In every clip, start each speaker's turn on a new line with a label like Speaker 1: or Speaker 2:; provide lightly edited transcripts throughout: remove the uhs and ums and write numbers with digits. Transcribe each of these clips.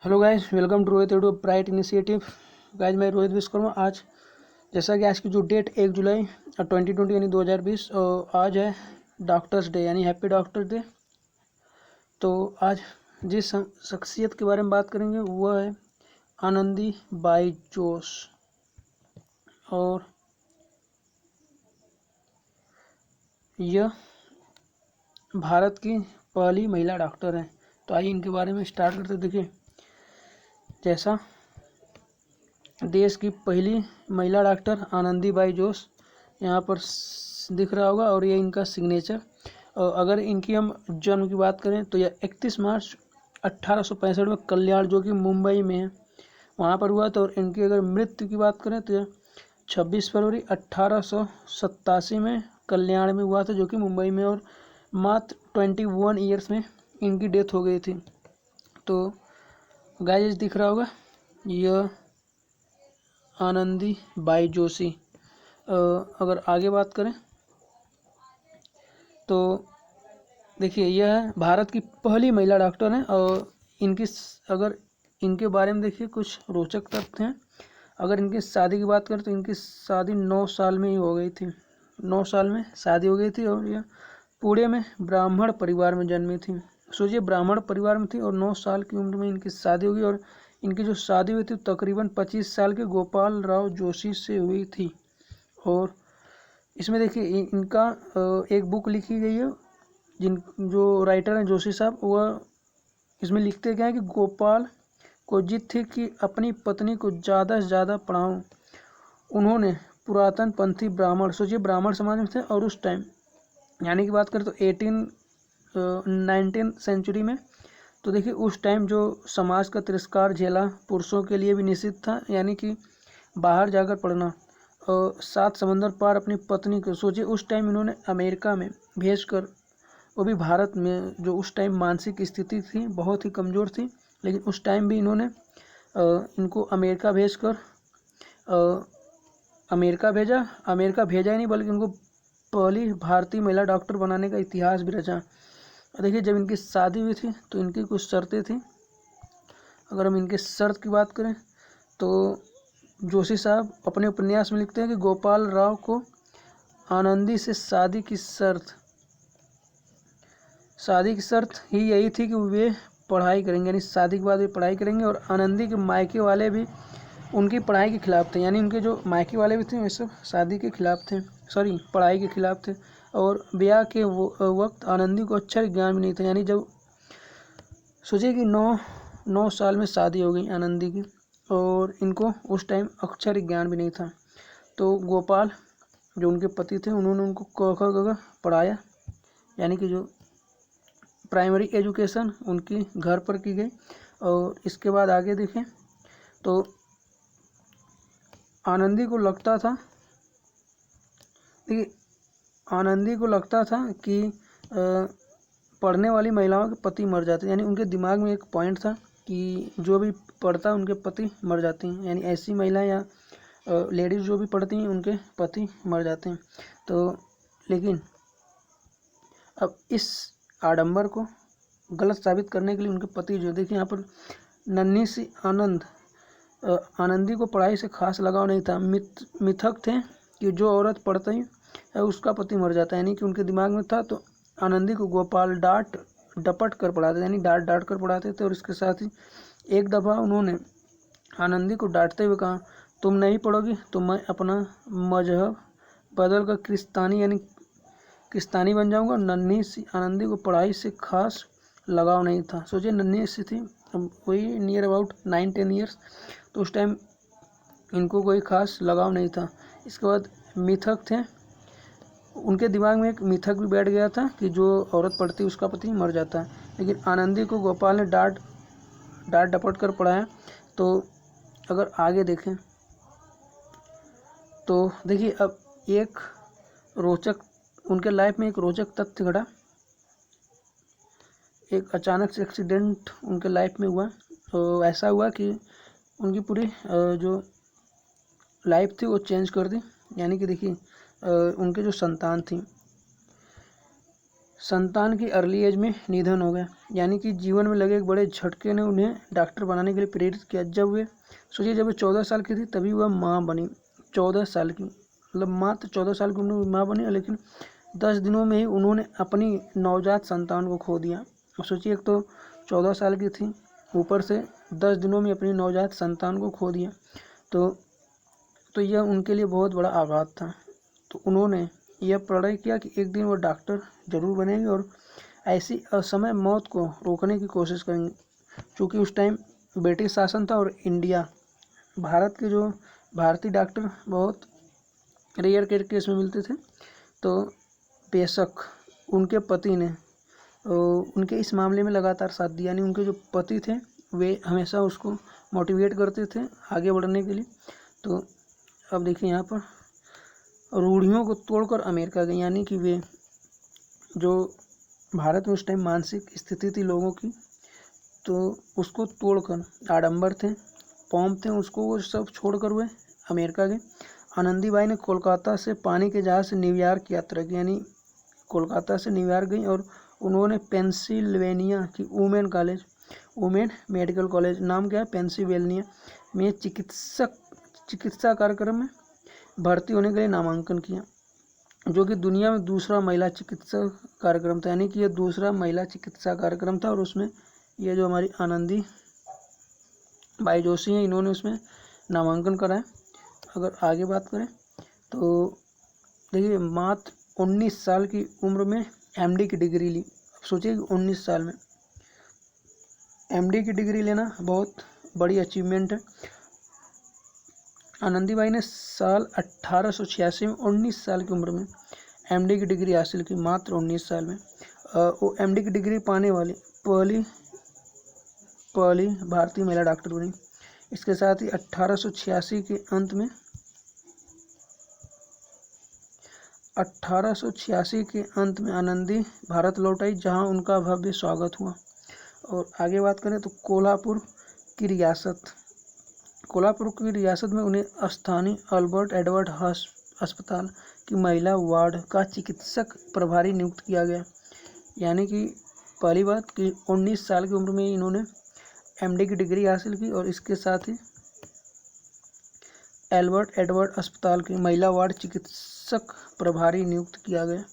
Speaker 1: Hello guys, welcome to Rohit YouTube bright initiative. Guys, मैं रोहित विश्वकर्मा। आज जैसा कि आज की जो डेट 1 जुलाई 2020 यानी 2020 और आज है डॉक्टर्स डे यानी हैप्पी डॉक्टर्स डे। तो आज जिस शख्सियत के बारे में बात करेंगे वह है आनंदी बाई जोश। और यह भारत की पहली महिला डॉक्टर हैं। तो आइए इनके बारे में स्टार्ट करते। देखिए, जैसा देश की पहली महिला डॉक्टर आनंदीबाई जोश यहाँ पर दिख रहा होगा और ये इनका सिग्नेचर। और अगर इनकी हम जन्म की बात करें तो यह 31 मार्च 1865 में कल्याण, जो कि मुंबई में है, वहाँ पर हुआ। तो और इनकी अगर मृत्यु की बात करें तो यह 26 फरवरी 1887 में कल्याण में हुआ था, जो कि मुंबई में, और मात्र 21 ईयर्स में इनकी डेथ हो गई थी। तो गाइस दिख रहा होगा, यह आनंदी बाई जोशी। अगर आगे बात करें तो देखिए, यह भारत की पहली महिला डॉक्टर हैं। और इनकी अगर इनके बारे में देखिए कुछ रोचक तथ्य हैं। अगर इनकी शादी की बात करें तो इनकी शादी 9 साल में ही हो गई थी। 9 साल में शादी हो गई थी और यह पुणे में ब्राह्मण परिवार में जन्मी थी। सोचिए, ब्राह्मण परिवार में थी और 9 साल की उम्र में इनकी शादी हुई। और इनकी जो शादी हुई थी तकरीबन 25 साल के गोपाल राव जोशी से हुई थी। और इसमें देखिए इनका एक बुक लिखी गई है। जो राइटर हैं जोशी साहब, वह इसमें लिखते क्या है कि गोपाल को जिद थी कि अपनी पत्नी को ज़्यादा से ज़्यादा पढ़ाऊँ। उन्होंने पुरातन पंथी ब्राह्मण, सोचिए ब्राह्मण समाज में थे, और उस टाइम यानी कि बात करें तो 19 सेंचुरी में, तो देखिए उस टाइम जो समाज का तिरस्कार झेला पुरुषों के लिए भी निषिद्ध था, यानी कि बाहर जाकर पढ़ना। और 7 समंदर पार अपनी पत्नी को, सोचिए उस टाइम इन्होंने अमेरिका में भेजकर, वो भी भारत में, जो उस टाइम मानसिक स्थिति थी बहुत ही कमज़ोर थी, लेकिन उस टाइम भी इन्होंने इनको अमेरिका भेजकर अमेरिका भेजा ही नहीं, बल्कि उनको पहली भारतीय महिला डॉक्टर बनाने का इतिहास भी रचा। देखिए, जब इनकी शादी हुई थी तो इनकी कुछ शर्तें थी। अगर हम इनके शर्त की बात करें तो जोशी साहब अपने उपन्यास में लिखते हैं कि गोपाल राव को आनंदी से शादी की शर्त ही यही थी कि वे पढ़ाई करेंगे, यानी शादी के बाद वे पढ़ाई करेंगे। और आनंदी के मायके वाले भी उनकी पढ़ाई के खिलाफ थे, यानी उनके जो मायके वाले भी थे वे सब शादी के खिलाफ थे, पढ़ाई के खिलाफ थे। और ब्याह के वक्त आनंदी को अक्षर ज्ञान भी नहीं था, यानी जब सोचिए कि 9 साल में शादी हो गई आनंदी की और इनको उस टाइम अक्षर ज्ञान भी नहीं था। तो गोपाल जो उनके पति थे, उन्होंने उनको क ख ग घ पढ़ाया, यानी कि जो प्राइमरी एजुकेशन उनकी घर पर की गई। और इसके बाद आगे देखें तो आनंदी को लगता था, देखिए आनंदी को लगता था कि पढ़ने वाली महिलाओं के पति मर जाते, यानी उनके दिमाग में एक पॉइंट था कि जो भी पढ़ता उनके पति मर जाते हैं, यानी ऐसी महिलाएं या लेडीज़ जो भी पढ़ती हैं उनके पति मर जाते हैं। तो लेकिन अब इस आडंबर को गलत साबित करने के लिए उनके पति, जो देखिए यहाँ पर नन्ही सी आनंदी को पढ़ाई से खास लगाव नहीं था। मिथक थे कि जो औरत पढ़ती है उसका पति मर जाता है, यानी कि उनके दिमाग में था। तो आनंदी को गोपाल डांट डपट कर पढ़ाते, यानी डांट कर पढ़ाते थे। और इसके साथ ही एक दफ़ा उन्होंने आनंदी को डांटते हुए कहा, तुम नहीं पढ़ोगी तो मैं अपना मजहब बदल कर क्रिस्तानी बन जाऊंगा। नन्ही सी आनंदी को पढ़ाई से खास लगाव नहीं था। सोचिए, नन्ही सी थी, वही नियर अबाउट 9-10 ईयर्स, तो उस टाइम इनको कोई खास लगाव नहीं था। इसके बाद मिथक थे, उनके दिमाग में एक मिथक भी बैठ गया था कि जो औरत पढ़ती उसका पति मर जाता है। लेकिन आनंदी को गोपाल ने डांट डपट कर पढ़ाया। तो अगर आगे देखें तो देखिए, अब एक रोचक उनके लाइफ में एक रोचक तथ्य घटा। एक अचानक से एक्सीडेंट उनके लाइफ में हुआ। तो ऐसा हुआ कि उनकी पूरी जो लाइफ थी वो चेंज कर दी। यानी कि देखिए, उनके जो संतान थी, संतान की अर्ली एज में निधन हो गया, यानी कि जीवन में लगे एक बड़े झटके ने उन्हें डॉक्टर बनाने के लिए प्रेरित किया। जब वे सोचिए जब वे 14 साल की थी तभी वह माँ बनी। 14 साल की, मतलब मात्र 14 साल की उम्र में माँ बनी, लेकिन 10 दिनों में ही उन्होंने अपनी नवजात संतान को खो दिया। अब सोचिए, एक तो 14 साल की थी, ऊपर से 10 दिनों में अपनी नवजात संतान को खो दिया। तो यह उनके लिए बहुत बड़ा आघात था। तो उन्होंने यह प्रण किया कि एक दिन वो डॉक्टर जरूर बनेंगे और ऐसी असमय मौत को रोकने की कोशिश करेंगे। क्योंकि उस टाइम ब्रिटिश शासन था और इंडिया, भारत के जो भारतीय डॉक्टर बहुत रेयर केस में मिलते थे। तो बेशक उनके पति ने उनके इस मामले में लगातार साथ दिया, यानी उनके जो पति थे वे हमेशा उसको मोटिवेट करते थे आगे बढ़ने के लिए। तो अब देखिए यहाँ पर रूढ़ियों को तोड़कर अमेरिका गए, यानी कि वे जो भारत में उस टाइम मानसिक स्थिति थी लोगों की, तो उसको तोड़कर, आडंबर थे, पॉम्प थे, उसको वो सब छोड़कर वे अमेरिका गए। आनंदीबाई ने कोलकाता से पानी के जहाज से न्यूयॉर्क की यात्रा की, यानी कोलकाता से न्यूयॉर्क गई और उन्होंने पेंसिल्वेनिया की वुमेन मेडिकल कॉलेज, नाम क्या है, पेंसिल्वेनिया में चिकित्सा कार्यक्रम में भर्ती होने के लिए नामांकन किया, जो कि दुनिया में दूसरा महिला चिकित्सा कार्यक्रम था। यानी कि यह दूसरा महिला चिकित्सा कार्यक्रम था और उसमें यह जो हमारी आनंदी बाई जोशी हैं, इन्होंने उसमें नामांकन कराया। अगर आगे बात करें तो देखिए, मात्र 19 साल की उम्र में एमडी की डिग्री ली। अब सोचिए कि 19 साल में एमडी की डिग्री लेना बहुत बड़ी अचीवमेंट है। आनंदीबाई ने साल 1886 में 19 साल की उम्र में एमडी की डिग्री हासिल की, मात्र 19 साल में। वो एमडी की डिग्री पाने वाली पहली भारतीय महिला डॉक्टर बनी। इसके साथ ही 1886 के अंत में आनंदी भारत लौट आई, जहां उनका भव्य स्वागत हुआ। और आगे बात करें तो कोल्हापुर की रियासत में उन्हें स्थानीय अल्बर्ट एडवर्ड अस्पताल की महिला वार्ड का चिकित्सक प्रभारी नियुक्त किया गया। यानी कि पहली बात कि 19 साल की उम्र में इन्होंने एमडी की डिग्री हासिल की और इसके साथ ही एल्बर्ट एडवर्ड अस्पताल की महिला वार्ड चिकित्सक प्रभारी नियुक्त किया गया।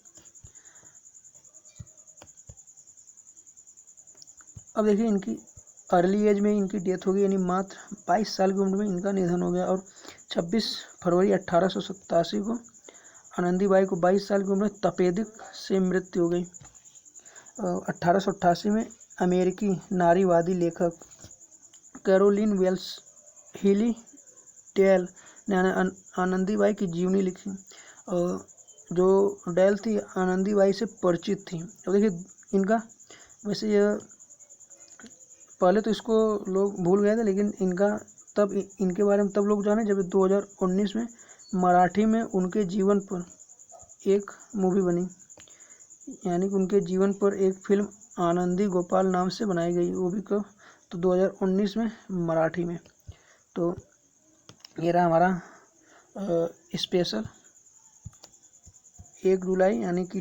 Speaker 1: अब देखिए, इनकी अर्ली एज में इनकी डेथ हो गई, यानी मात्र 22 साल की उम्र में इनका निधन हो गया। और 26 फरवरी 1887 को आनंदीबाई को 22 साल की उम्र में तपेदिक से मृत्यु हो गई। 1888 में अमेरिकी नारीवादी लेखक कैरोलिन वेल्स हिली डेल ने आनंदीबाई की जीवनी लिखी। जो डेल थी आनंदीबाई से परिचित थी। अब देखिए, इनका वैसे यह पहले तो इसको लोग भूल गए थे, लेकिन इनके बारे में तब लोग जाने जब 2019 में मराठी में उनके जीवन पर एक मूवी बनी, यानी कि उनके जीवन पर एक फिल्म आनंदी गोपाल नाम से बनाई गई, वो भी कब, तो 2019 में मराठी में। तो ये रहा हमारा स्पेशल 1 जुलाई यानी कि